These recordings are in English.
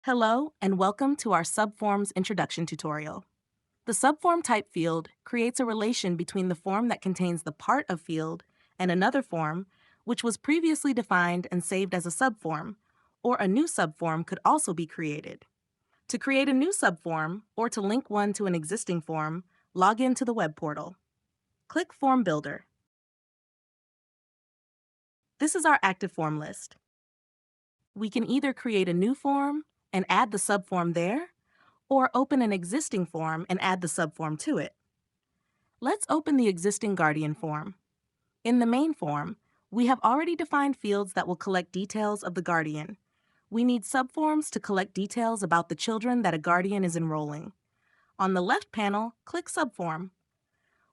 Hello, and welcome to our Subforms introduction tutorial. The Subform type field creates a relation between the form that contains the part of field and another form, which was previously defined and saved as a subform, or a new subform could also be created. To create a new subform, or to link one to an existing form, log into the web portal. Click Form Builder. This is our active form list. We can either create a new form and add the subform there, or open an existing form and add the subform to it. Let's open the existing Guardian form. In the main form, we have already defined fields that will collect details of the Guardian. We need subforms to collect details about the children that a Guardian is enrolling. On the left panel, click Subform.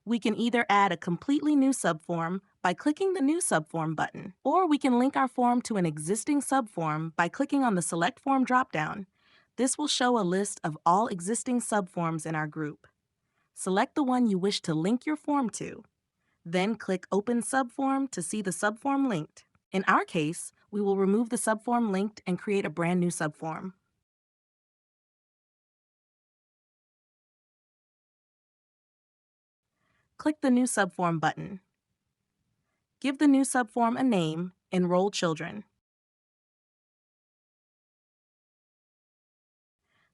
We can either add a completely new subform by clicking the New Subform button, or we can link our form to an existing subform by clicking on the Select Form dropdown. This will show a list of all existing subforms in our group. Select the one you wish to link your form to. Then click Open Subform to see the subform linked. In our case, we will remove the subform linked and create a brand new subform. Click the New Subform button. Give the new subform a name, Enroll Children.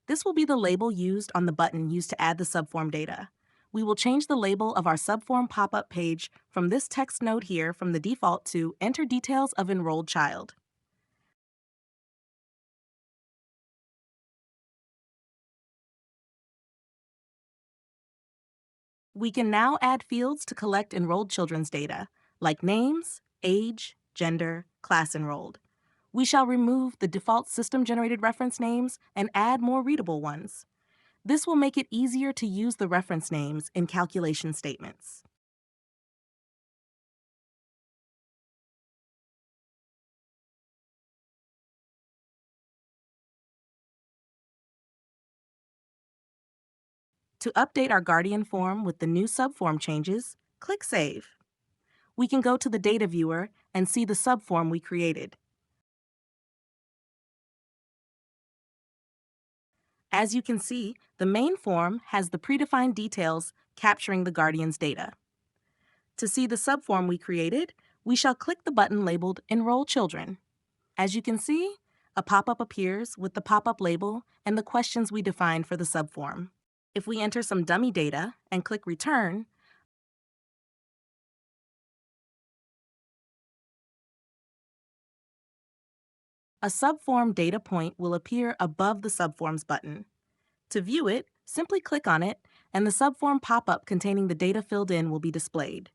This will be the label used on the button used to add the subform data. We will change the label of our subform pop-up page from this text node here from the default to Enter Details of Enrolled Child. We can now add fields to collect enrolled children's data, like names, age, gender, class enrolled. We shall remove the default system-generated reference names and add more readable ones. This will make it easier to use the reference names in calculation statements. To update our Guardian form with the new subform changes, click Save. We can go to the Data Viewer and see the subform we created. As you can see, the main form has the predefined details capturing the Guardian's data. To see the subform we created, we shall click the button labeled Enroll Children. As you can see, a pop-up appears with the pop-up label and the questions we defined for the subform. If we enter some dummy data and click Return, a subform data point will appear above the Subforms button. To view it, simply click on it, and the subform pop-up containing the data filled in will be displayed.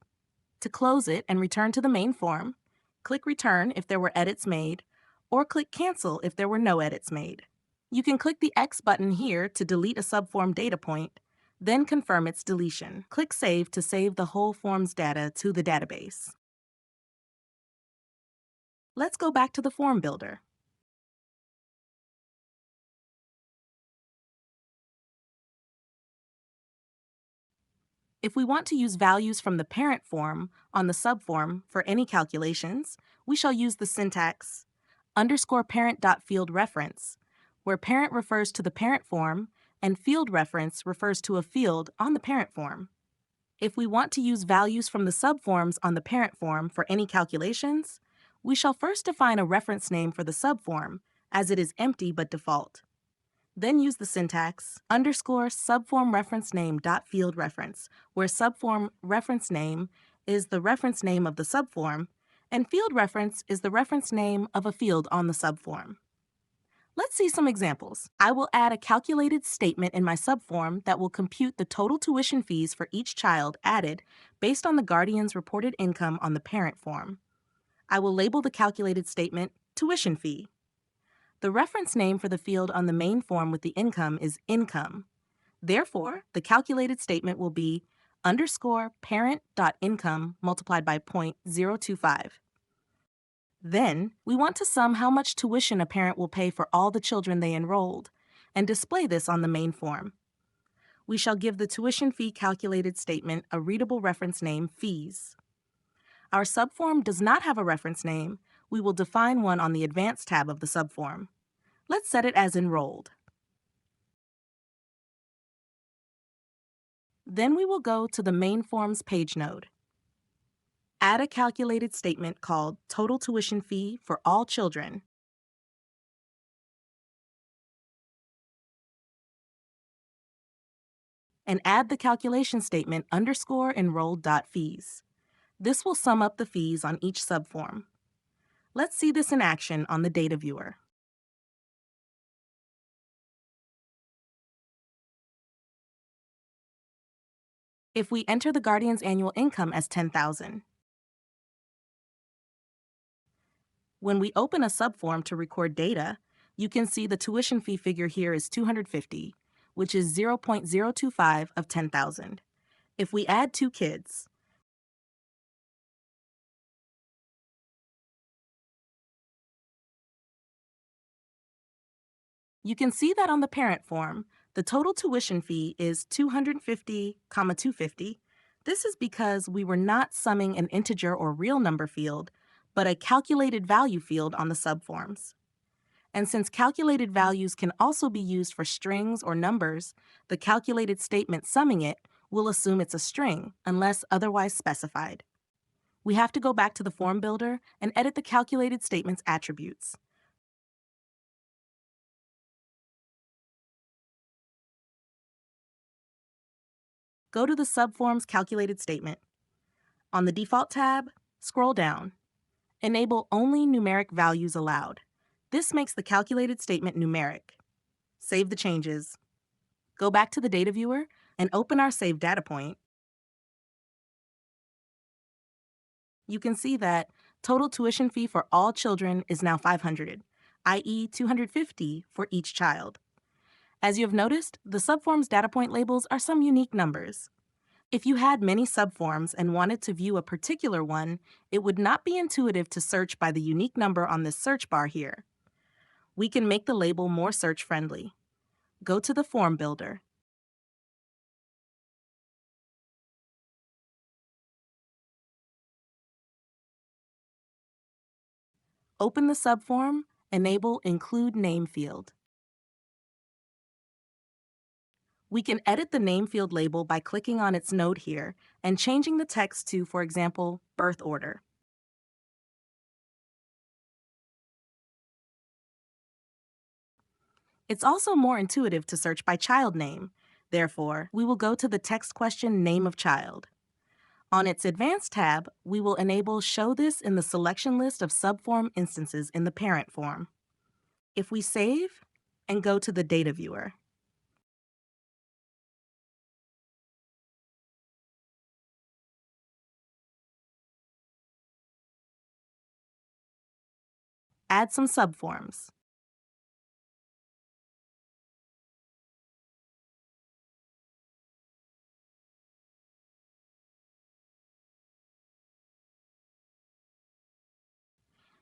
To close it and return to the main form, click Return if there were edits made, or click Cancel if there were no edits made. You can click the X button here to delete a subform data point, then confirm its deletion. Click Save to save the whole form's data to the database. Let's go back to the form builder. If we want to use values from the parent form on the subform for any calculations, we shall use the syntax _parent.fieldReference, where parent refers to the parent form and field reference refers to a field on the parent form. If we want to use values from the subforms on the parent form for any calculations, we shall first define a reference name for the subform, as it is empty but default. Then use the syntax _subform reference name .field reference, where subform reference name is the reference name of the subform, and field reference is the reference name of a field on the subform. Let's see some examples. I will add a calculated statement in my subform that will compute the total tuition fees for each child added based on the guardian's reported income on the parent form. I will label the calculated statement Tuition Fee. The reference name for the field on the main form with the income is income. Therefore, the calculated statement will be _parent.income multiplied by 0.025. Then, we want to sum how much tuition a parent will pay for all the children they enrolled, and display this on the main form. We shall give the tuition fee calculated statement a readable reference name, Fees. Our subform does not have a reference name. We will define one on the Advanced tab of the subform. Let's set it as enrolled. Then we will go to the Main Forms page node. Add a calculated statement called Total Tuition Fee for All Children. And add the calculation statement _enrolled.fees. This will sum up the fees on each subform. Let's see this in action on the data viewer. If we enter the guardian's annual income as $10,000, when we open a subform to record data, you can see the tuition fee figure here is $250, which is 0.025 of 10,000. If we add 2 kids, you can see that on the parent form, the total tuition fee is $250,250. This is because we were not summing an integer or real number field, but a calculated value field on the subforms. And since calculated values can also be used for strings or numbers, the calculated statement summing it will assume it's a string unless otherwise specified. We have to go back to the form builder and edit the calculated statement's attributes. Go to the subform's calculated statement. On the Default tab, scroll down. Enable Only Numeric Values Allowed. This makes the calculated statement numeric. Save the changes. Go back to the data viewer and open our saved data point. You can see that total tuition fee for all children is now $500, i.e. $250 for each child. As you have noticed, the subform's data point labels are some unique numbers. If you had many subforms and wanted to view a particular one, it would not be intuitive to search by the unique number on this search bar here. We can make the label more search-friendly. Go to the Form Builder. Open the subform, enable Include Name field. We can edit the name field label by clicking on its node here and changing the text to, for example, birth order. It's also more intuitive to search by child name. Therefore, we will go to the text question Name of Child. On its Advanced tab, we will enable Show This in the selection list of subform instances in the parent form. If we save and go to the data viewer, add some subforms.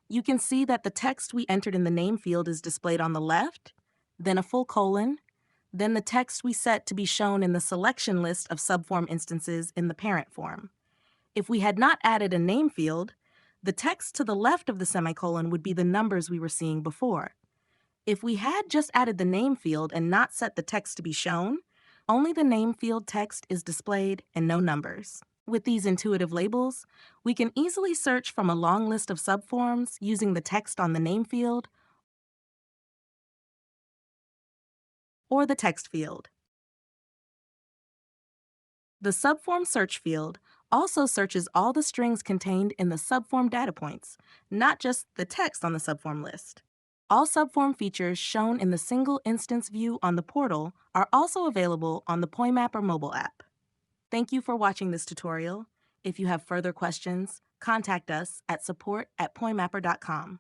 You can see that the text we entered in the name field is displayed on the left, then a full colon, then the text we set to be shown in the selection list of subform instances in the parent form. If we had not added a name field, the text to the left of the semicolon would be the numbers we were seeing before. If we had just added the name field and not set the text to be shown, only the name field text is displayed and no numbers. With these intuitive labels, we can easily search from a long list of subforms using the text on the name field or the text field. The subform search field also searches all the strings contained in the subform data points, not just the text on the subform list. All subform features shown in the single instance view on the portal are also available on the Poimapper mobile app. Thank you for watching this tutorial. If you have further questions, contact us at support@poimapper.com.